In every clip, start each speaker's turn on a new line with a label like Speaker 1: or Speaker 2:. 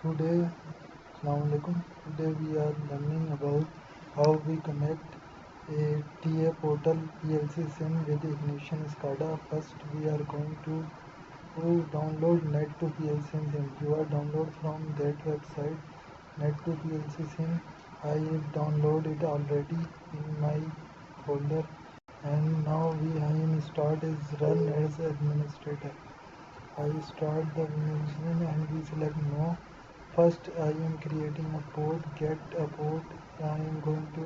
Speaker 1: Today, Assalamualaikum. Today we are learning about how we connect a TA portal PLC sim with Ignition Scada. First, we are going to download Net to PLC sim. You are download from that website Net to PLC sim. I download it already in my folder, and now I am start is run as administrator. I start the administration and we select no. First I am creating a port, get a port. I am going to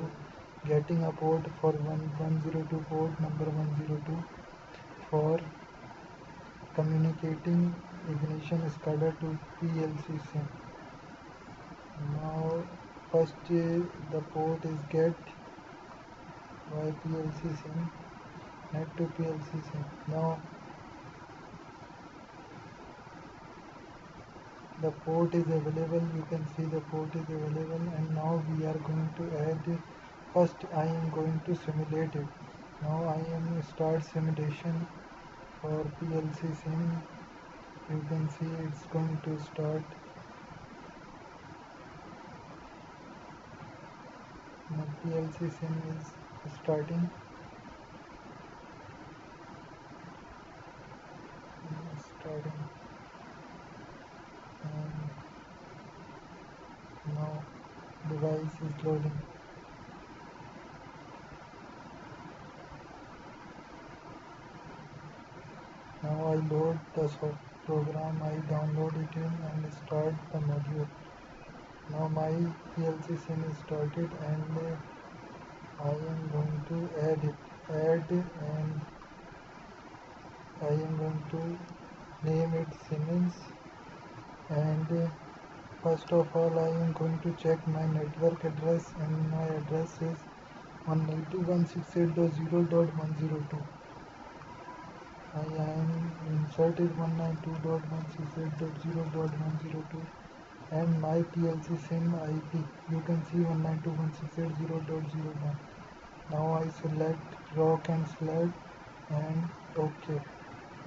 Speaker 1: getting a port for 102 port number 102 for communicating Ignition SCADA to PLC sim. Now first the port is get by PLC sim, net to PLC sim. Now the port is available, you can see the port is available, and now we are going to add. First I am going to simulate it. Now I am start simulation for PLC sim. You can see it's going to start. The PLC sim is starting. And now device is loading. Now I load the program, I download it in and start the module. Now my PLC sim is started and I am going to add it. And I am going to name it Siemens. And first of all I am going to check my network address, and my address is 192.168.0.102. I am inserted 192.168.0.102 and my PLC sim IP. You can see 192.168.0.0.1. Now I select rock and slab and OK.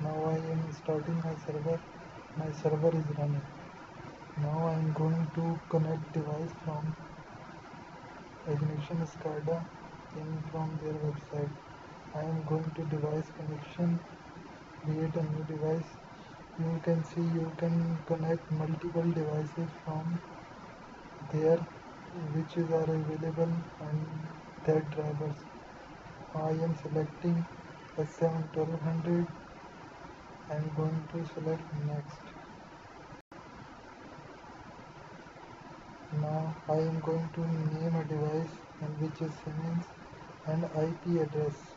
Speaker 1: Now I am starting my server. My server is running. Now I am going to connect device from Ignition Scada from their website. I am going to device connection, create a new device. You can see you can connect multiple devices from there which are available on that drivers. I am selecting S7 1200 and going to select next. Now I am going to name a device and which is Siemens and IP address.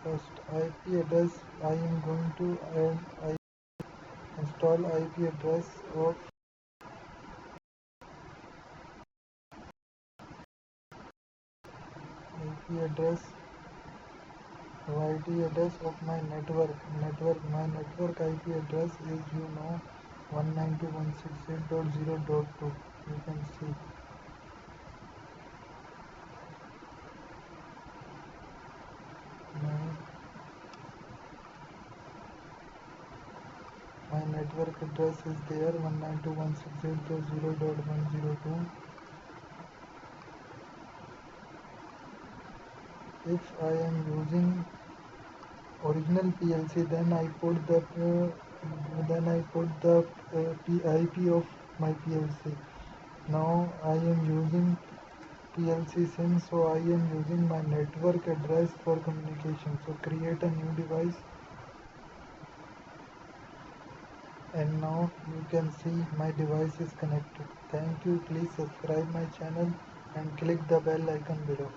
Speaker 1: First IP address I am going to install IP address of of my network. My network IP address is 192.168.0.2. You can see. My network address is there 192.168.0.102. If I am using original PLC, then I put the IP of my PLC. Now I am using PLC sim, so I am using my network address for communication. So create a new device, and now you can see my device is connected. Thank you. Please subscribe my channel and click the bell icon below.